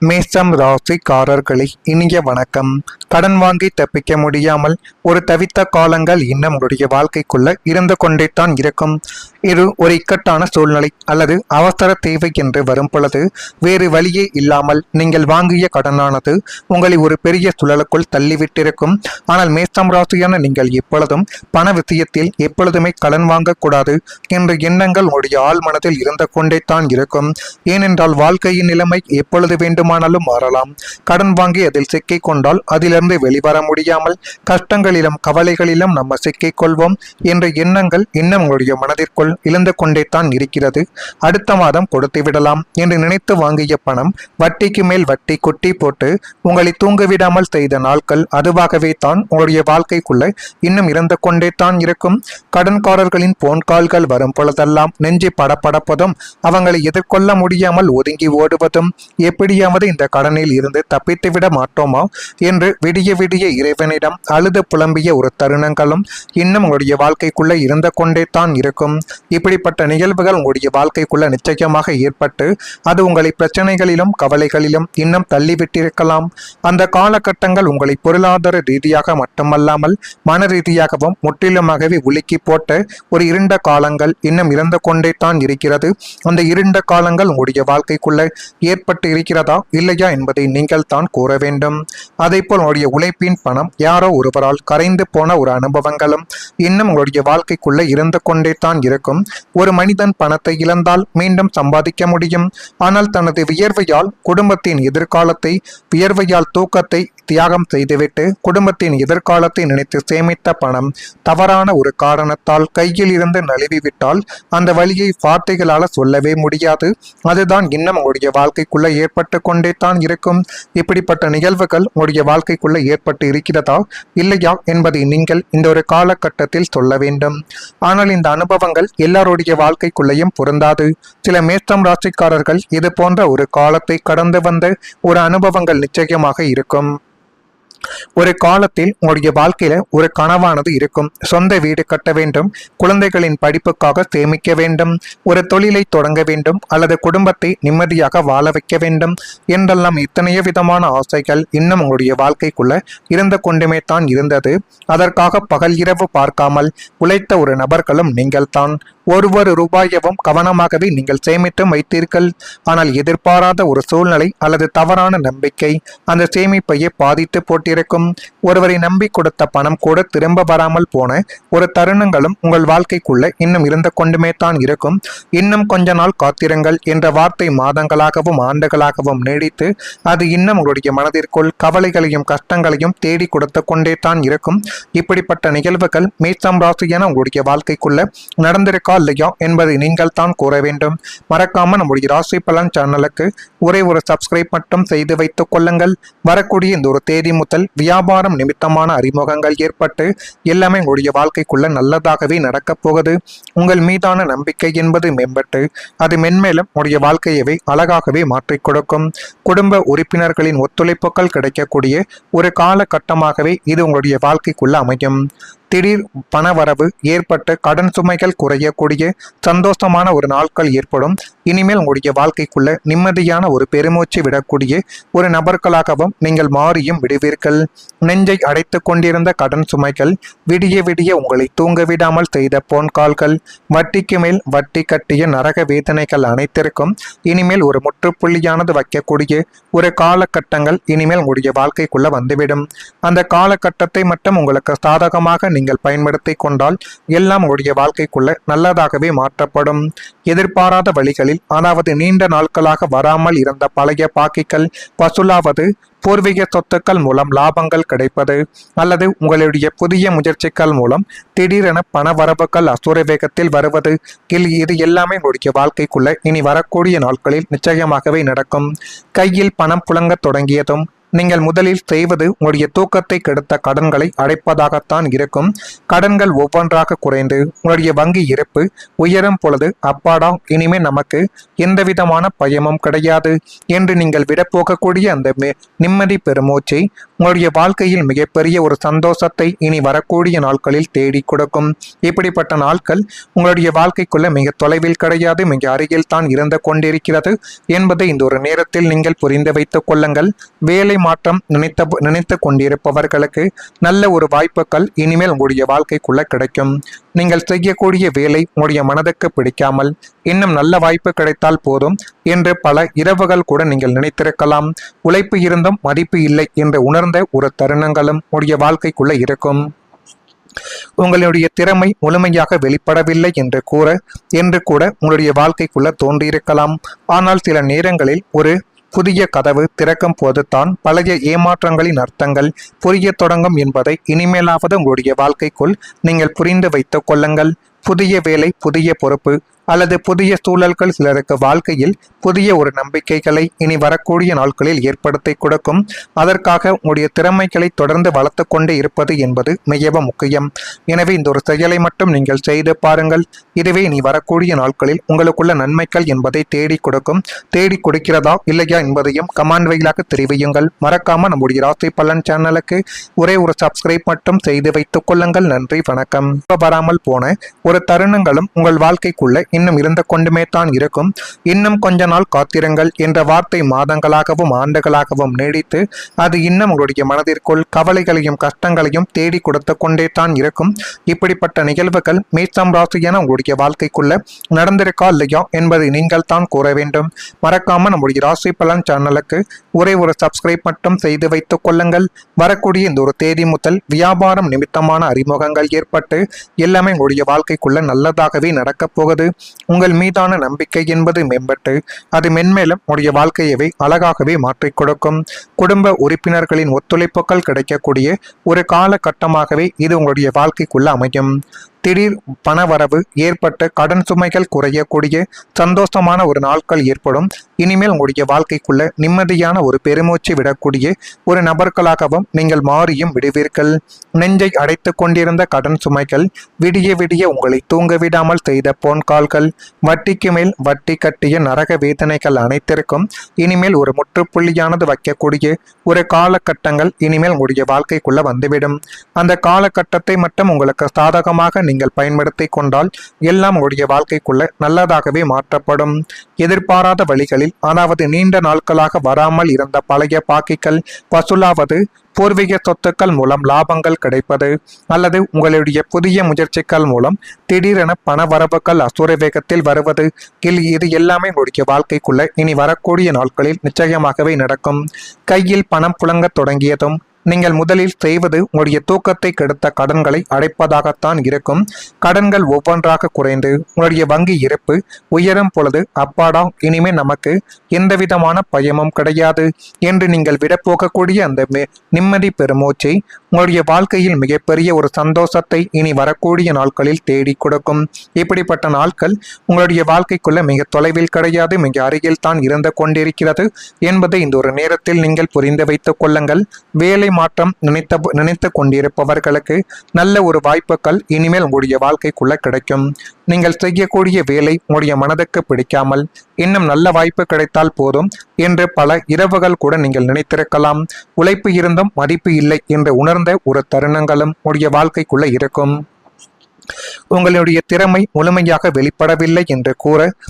மேஷம் ராசிக்காரர்களை இனிய வணக்கம். கடன் வாங்கி தப்பிக்க முடியாமல் ஒரு தவித்த காலங்கள் இன்னும் உங்களுடைய வாழ்க்கைக்குள்ள இருந்து கொண்டேத்தான் இருக்கும். இது ஒரு இக்கட்டான சூழ்நிலை அல்லது அவசர தேவை என்று வரும் பொழுது வேறு வழியே இல்லாமல் நீங்கள் வாங்கிய கடனானது உங்களை ஒரு பெரிய சுழலுக்குள் தள்ளிவிட்டிருக்கும். ஆனால் மேஷம் ராசியான நீங்கள் எப்பொழுதும் பண விஷயத்தில் எப்பொழுதுமே கடன் வாங்கக்கூடாது என்ற எண்ணங்கள் உங்களுடைய ஆழ் மனதில் இருந்து கொண்டேத்தான் இருக்கும். ஏனென்றால் வாழ்க்கையின் நிலைமை எப்பொழுது வேண்டுமானாலும் மாறலாம். கடன் வாங்கி அதில் சிக்கிக் கொண்டால் அதிலிருந்து வெளிவர முடியாமல் கஷ்டங்களிலும் கவலைகளிலும் நம்ம சிக்கிக் கொள்வோம் என்ற எண்ணங்கள் இன்னும் உங்களுடைய மனதிற்குள் இழந்து கொண்டேத்தான் இருக்கிறது. அடுத்த மாதம் கொடுத்து விடலாம் என்று நினைத்து வாங்கிய பணம் வட்டிக்கு மேல் வட்டி கொட்டி போட்டு உங்களை தூங்கவிடாமல் செய்த நாட்கள் அதுவாகவே தான் உங்களுடைய வாழ்க்கைக்குள்ள இன்னும் இறந்து கொண்டேத்தான் இருக்கும். கடன்காரர்களின் போன் கால்கள் வரும் பொழுதெல்லாம் நெஞ்சு படப்படப்பதும் அவங்களை எதிர்கொள்ள முடியாமல் ஒதுங்கி ஓடுவதும் எப்படியாவது இந்த கடனில் இருந்து தப்பித்து விட மாட்டோமா என்று விடிய விடிய இறைவனிடம் அழுது புலம்பிய ஒரு தருணங்களும் இன்னும் உங்களுடைய வாழ்க்கைக்குள்ள இருந்து கொண்டே தான் இருக்கும். இப்படிப்பட்ட நிகழ்வுகள் உங்களுடைய வாழ்க்கைக்குள்ள நிச்சயமாக ஏற்பட்டு அது உங்களை பிரச்சனைகளிலும் கவலைகளிலும் இன்னும் தள்ளிவிட்டிருக்கலாம். அந்த காலகட்டங்கள் உங்களை பொருளாதார ரீதியாக மட்டுமல்லாமல் மன ரீதியாகவும் முற்றிலுமாகவே உலுக்கி போட்ட ஒரு இருண்ட காலங்கள் இன்னும் இறந்து கொண்டே தான் இருக்கிறது. அந்த இருண்ட காலங்கள் உங்களுடைய வாழ்க்கைக்குள்ள ஏற்பட்டு இருக்கிறதா இல்லையா என்பதை நீங்கள் தான் கூற வேண்டும். அதே போல் உங்களுடைய உழைப்பின் பணம் யாரோ ஒருவரால் கரைந்து போன ஒரு அனுபவங்களும் இன்னும் உங்களுடைய வாழ்க்கைக்குள்ள இருந்து கொண்டே தான் இருக்கும். ஒரு மனிதன் பணத்தை இழந்தால் மீண்டும் சம்பாதிக்க முடியும். ஆனால் தனது வியர்வையால் குடும்பத்தின் எதிர்காலத்தை வியர்வையால் தூக்கத்தை தியாகம் செய்துவிட்டு குடும்பத்தின் எதிர்காலத்தை நினைத்து சேமித்த பணம் தவறான ஒரு காரணத்தால் கையில் இருந்து நழுவிவிட்டால் அந்த வழியை வார்த்தைகளால் சொல்லவே முடியாது. அதுதான் இன்னும் உங்களுடைய வாழ்க்கைக்குள்ள ஏற்பட்டு கொண்டே தான் இருக்கும். இப்படிப்பட்ட நிகழ்வுகள் உங்களுடைய வாழ்க்கைக்குள்ள ஏற்பட்டு இருக்கிறதா இல்லையா என்பதை நீங்கள் இந்த ஒரு காலகட்டத்தில் சொல்ல வேண்டும். ஆனால் இந்த அனுபவங்கள் எல்லாருடைய வாழ்க்கைக்குள்ளேயும் பொருந்தாது. சில மேஷம் ராசிக்காரர்கள் இது போன்ற ஒரு காலத்தை கடந்து வந்த ஒரு அனுபவங்கள் நிச்சயமாக இருக்கும். ஒரு காலத்தில் உங்களுடைய வாழ்க்கையில ஒரு கனவானது இருக்கும். சொந்த வீடு கட்ட வேண்டும், குழந்தைகளின் படிப்புக்காக சேமிக்க வேண்டும், ஒரு தொழிலை தொடங்க வேண்டும் அல்லது குடும்பத்தை நிம்மதியாக வாழ வைக்க வேண்டும் என்றெல்லாம் எத்தனையோ விதமான ஆசைகள் இன்னும் உங்களுடைய வாழ்க்கைக்குள்ள இருந்து கொண்டுமே தான் இருந்தது. அதற்காக பகல் இரவு பார்க்காமல் உழைத்த ஒரு நபர்களும் நீங்கள் தான். ஒவ்வொரு ரூபாயவும் கவனமாகவே நீங்கள் சேமித்து வைத்தீர்கள். ஆனால் எதிர்பாராத ஒரு சூழ்நிலை அல்லது தவறான நம்பிக்கை அந்த சேமிப்பையே பாதித்து போட்டிருக்கும். ஒருவரை நம்பி கொடுத்த பணம் கூட திரும்ப வராமல் போன ஒரு தருணங்களும் உங்கள் வாழ்க்கைக்குள்ள இன்னும் இருந்து கொண்டுமே தான் இருக்கும். இன்னும் கொஞ்ச நாள் காத்திருங்கள் என்ற வார்த்தை மாதங்களாகவும் ஆண்டுகளாகவும் நீடித்து அது இன்னும் உங்களுடைய மனதிற்குள் கவலைகளையும் கஷ்டங்களையும் தேடி கொடுத்து கொண்டே தான் இருக்கும். இப்படிப்பட்ட நிகழ்வுகள் மேஷம் ராசியான உங்களுடைய வாழ்க்கைக்குள்ள நடந்திருக்கா இல்லையா என்பதை நீங்கள் தான் கூற வேண்டும். மறக்காம நம்முடைய ராசி பலன் சேனலுக்கு ஒரே ஒரு சப்ஸ்கிரைப் மட்டும் செய்து வைத்துக் கொள்ளுங்கள். வரக்கூடிய இந்த ஒரு தேதி முதல் வியாபாரம் நிமித்தமான அறிமுகங்கள் ஏற்பட்டு எல்லாமே உங்களுடைய வாழ்க்கைக்குள்ள நல்லதாகவே நடக்கப் போகுது. உங்கள் மீதான நம்பிக்கை என்பது மேம்பட்டு அது மென்மேலும் உங்களுடைய வாழ்க்கையவே அழகாகவே மாற்றிக் கொடுக்கும். குடும்ப உறுப்பினர்களின் ஒத்துழைப்புகள் கிடைக்கக்கூடிய ஒரு காலகட்டமாகவே இது உங்களுடைய வாழ்க்கைக்குள்ள அமையும். திடீர் பணவரவு ஏற்பட்டு கடன் சுமைகள் குறையக்கூடிய சந்தோஷமான ஒரு நாட்கள் ஏற்படும். இனிமேல் உங்களுடைய வாழ்க்கைக்குள்ள நிம்மதியான ஒரு பெருமூச்சு விடக்கூடிய ஒரு நபர்களாகவும் நீங்கள் மாறியும் விடுவீர்கள். நெஞ்சை அடைத்து கொண்டிருந்த கடன் சுமைகள் விடிய விடிய உங்களை தூங்க விடாமல் செய்த போன் கால்கள் வட்டிக்கு மேல் வட்டி கட்டிய நரக வேதனைகள் அனைத்திற்கும் இனிமேல் ஒரு முற்றுப்புள்ளியானது வைக்கக்கூடிய ஒரு காலகட்டங்கள் இனிமேல் உங்களுடைய வாழ்க்கைக்குள்ள வந்துவிடும். அந்த காலகட்டத்தை மட்டும் உங்களுக்கு சாதகமாக நீங்கள் பயன்படுத்தி கொண்டால் எல்லாம் உங்களுடைய வாழ்க்கைக்குள்ள நல்லதாகவே மாற்றப்படும். எதிர்பாராத வழிகளில் அதாவது நீண்ட நாட்களாக வராமல் இருந்த பழைய பாக்கிகள் வசூலாவது, பூர்வீக சொத்துக்கள் மூலம் லாபங்கள் கிடைப்பது அல்லது உங்களுடைய புதிய முயற்சிகள் மூலம் திடீரென பண வரவுகள் அசுர வேகத்தில் வருவது இது எல்லாமே உங்களுடைய வாழ்க்கைக்குள்ள இனி வரக்கூடிய நாட்களில் நிச்சயமாகவே நடக்கும். கையில் பணம் புழங்க தொடங்கியதும் நீங்கள் முதலில் செய்வது உங்களுடைய தூக்கத்தை கெடுத்த கடன்களை அடைப்பதாகத்தான் இருக்கும். கடன்கள் ஒவ்வொன்றாக குறைந்து உங்களுடைய வங்கி இருப்பு உயரும் பொழுது அப்பாடா இனிமே நமக்கு எந்தவிதமான பயமும் கிடையாது என்று நீங்கள் விடப்போகக்கூடிய அந்த நிம்மதி பெருமூச்சை உங்களுடைய வாழ்க்கையில் மிகப்பெரிய ஒரு சந்தோஷத்தை இனி வரக்கூடிய நாட்களில் தேடி கொடுக்கும். இப்படிப்பட்ட நாட்கள் உங்களுடைய வாழ்க்கைக்குள்ள மிக தொலைவில் கிடையாது, மிக அருகில் தான் இருந்து கொண்டிருக்கிறது என்பதை இந்த ஒரு நேரத்தில் நீங்கள் புரிந்து வைத்துக் கொள்ளுங்கள். வேலை மாற்றம் நினைத்து கொண்டிருப்பவர்களுக்கு நல்ல ஒரு வாய்ப்புகள் இனிமேல் உங்களுடைய வாழ்க்கைக்குள்ள கிடைக்கும். நீங்கள் செய்யக்கூடிய வேலை உங்களுடைய மனதுக்கு பிடிக்காமல் இன்னும் நல்ல வாய்ப்பு கிடைத்தால் போதும் என்று பல இரவுகள் கூட நீங்கள் நினைத்திருக்கலாம். உழைப்பு இருந்தும் மதிப்பு இல்லை என்று உணர்ந்த ஒரு தருணங்களும் உங்களுடைய வாழ்க்கைக்குள்ள இருக்கும். உங்களுடைய திறமை முழுமையாக வெளிப்படவில்லை என்று கூட உங்களுடைய வாழ்க்கைக்குள்ள தோன்றியிருக்கலாம். ஆனால் சில நேரங்களில் ஒரு புதிய கதவு திறக்கும் போது தான் பழைய ஏமாற்றங்களின் அர்த்தங்கள் புரிய தொடங்கும் என்பதை இனிமேலாவது உங்களுடைய வாழ்க்கைக்குள் நீங்கள் புரிந்து வைத்துக் கொள்ளுங்கள். புதிய வேலை, புதிய பொறுப்பு அல்லது புதிய சூழல்கள் சிலருக்கு வாழ்க்கையில் புதிய ஒரு நம்பிக்கைகளை இனி வரக்கூடிய நாட்களில் ஏற்படுத்தி கொடுக்கும். அதற்காக உங்களுடைய திறமைகளை தொடர்ந்து வளர்த்து கொண்டே இருப்பது என்பது மிகவும் முக்கியம். எனவே இந்த ஒரு செயலை மட்டும் நீங்கள் செய்து பாருங்கள். இதுவே இனி வரக்கூடிய நாட்களில் உங்களுக்குள்ள நன்மைகள் என்பதை தேடி கொடுக்கிறதா இல்லையா என்பதையும் கமெண்ட் வாயிலாக தெரிவியுங்கள். மறக்காம நம்முடைய ராசி பலன் சேனலுக்கு ஒரே ஒரு சப்ஸ்கிரைப் மட்டும் செய்து வைத்துக் கொள்ளுங்கள். நன்றி, வணக்கம். வராமல் போன ஒரு தருணங்களும் உங்கள் வாழ்க்கைக்குள்ள இன்னும் இருந்து கொண்டுமே தான் இருக்கும். இன்னும் கொஞ்ச நாள் காத்திருங்கள் என்ற வார்த்தை மாதங்களாகவும் ஆண்டுகளாகவும் நீடித்து அது இன்னும் உங்களுடைய மனதிற்குள் கவலைகளையும் கஷ்டங்களையும் தேடி கொடுத்து கொண்டே தான் இருக்கும். இப்படிப்பட்ட நிகழ்வுகள் மேஷம் ராசியான உங்களுடைய வாழ்க்கைக்குள்ள நடந்திருக்கா இல்லையா என்பதை நீங்கள் தான் கூற வேண்டும். மறக்காம நம்முடைய ராசி பலன் சேனலுக்கு ஒரே ஒரு சப்ஸ்கிரைப் மட்டும் செய்து வைத்துக் கொள்ளுங்கள். வரக்கூடிய இந்த ஒரு தேதி முதல் வியாபாரம் நிமித்தமான அறிமுகங்கள் ஏற்பட்டு எல்லாமே உங்களுடைய வாழ்க்கைக்குள்ள நல்லதாகவே நடக்கப் போகுது. உங்கள் மீதான நம்பிக்கை என்பது மேம்பட்டு அது மென்மேலும் உடைய வாழ்க்கையவே அழகாகவே மாற்றிக் கொடுக்கும். குடும்ப உறுப்பினர்களின் ஒத்துழைப்புகள் கிடைக்கக்கூடிய ஒரு காலகட்டமாகவே இது உங்களுடைய வாழ்க்கைக்குள்ள அமையும். திடீர் பணவரவு ஏற்பட்டு கடன் சுமைகள் குறையக்கூடிய சந்தோஷமான ஒரு நாட்கள் ஏற்படும். இனிமேல் உங்களுடைய வாழ்க்கைக்குள்ள நிம்மதியான ஒரு பெருமூச்சு விடக்கூடிய ஒரு நபர்களாகவும் நீங்கள் மாறியும் விடுவீர்கள். நெஞ்சை அடைத்து கொண்டிருந்த கடன் சுமைகள் விடிய விடிய உங்களை தூங்க விடாமல் செய்த போன் கால்கள், வட்டிக்கு மேல் வட்டி கட்டிய நரக வேதனைகள் அனைத்திற்கும் இனிமேல் ஒரு முற்றுப்புள்ளியானது வைக்கக்கூடிய ஒரு காலகட்டங்கள் இனிமேல் உங்களுடைய வாழ்க்கைக்குள்ள வந்துவிடும். அந்த காலகட்டத்தை மட்டும் உங்களுக்கு சாதகமாக நீங்கள் பயன்படுத்தி கொண்டால் எல்லாம் உங்களுடைய வாழ்க்கைக்குள்ள நல்லதாகவே மாற்றப்படும். எதிர்பாராத வழிகளில், அதாவது நீண்ட நாட்களாக வராமல் இருந்த பழைய பாக்கிகள் வசூலாவது, பூர்வீக சொத்துக்கள் மூலம் லாபங்கள் கிடைப்பது அல்லது உங்களுடைய புதிய முயற்சிகள் மூலம் திடீரென பண வரவுகள் அசுர வேகத்தில் வருவது, இது எல்லாமே உங்களுடைய வாழ்க்கைக்குள்ள இனி வரக்கூடிய நாட்களில் நிச்சயமாகவே நடக்கும். கையில் பணம் புழங்க தொடங்கியதும் நீங்கள் முதலில் செய்வது உங்களுடைய தூக்கத்தை கெடுத்த கடன்களை அடைப்பதாகத்தான் இருக்கும். கடன்கள் ஒவ்வொன்றாக குறைந்து உங்களுடைய வங்கி இருப்பு உயரும் பொழுது அப்பாடா இனிமே நமக்கு எந்தவிதமான பயமும் கிடையாது என்று நீங்கள் விடப்போகக்கூடிய அந்த நிம்மதி பெருமூச்சை உங்களுடைய வாழ்க்கையில் மிகப்பெரிய ஒரு சந்தோஷத்தை இனி வரக்கூடிய நாட்களில் தேடி கொடுக்கும். இப்படிப்பட்ட நாட்கள் உங்களுடைய வாழ்க்கைக்குள்ள மிக தொலைவில் கிடையாது, மிக அருகில் தான் இருந்து கொண்டிருக்கிறது என்பதை இந்த ஒரு நேரத்தில் நீங்கள் புரிந்து வைத்துக் கொள்ளுங்கள். வேலை மாற்றம் நினைத்து கொண்டிருப்பவர்களுக்கு நல்ல ஒரு வாய்ப்புகள் இனிமேல் உங்களுடைய வாழ்க்கைக்குள்ள கிடைக்கும். நீங்கள் செய்யக்கூடிய வேலை உங்களுடைய மனதுக்கு பிடிக்காமல் இன்னும் நல்ல வாய்ப்பு கிடைத்தால் போதும் என்று பல இரவுகள் கூட நீங்கள் நினைத்திருக்கலாம். உழைப்பு இருந்தும் மதிப்பு இல்லை என்று உணர்ந்த ஒரு தருணங்களும் உங்களுடைய வாழ்க்கைக்குள்ள இருக்கும். உங்களுடைய திறமை முழுமையாக வெளிப்படவில்லை என்று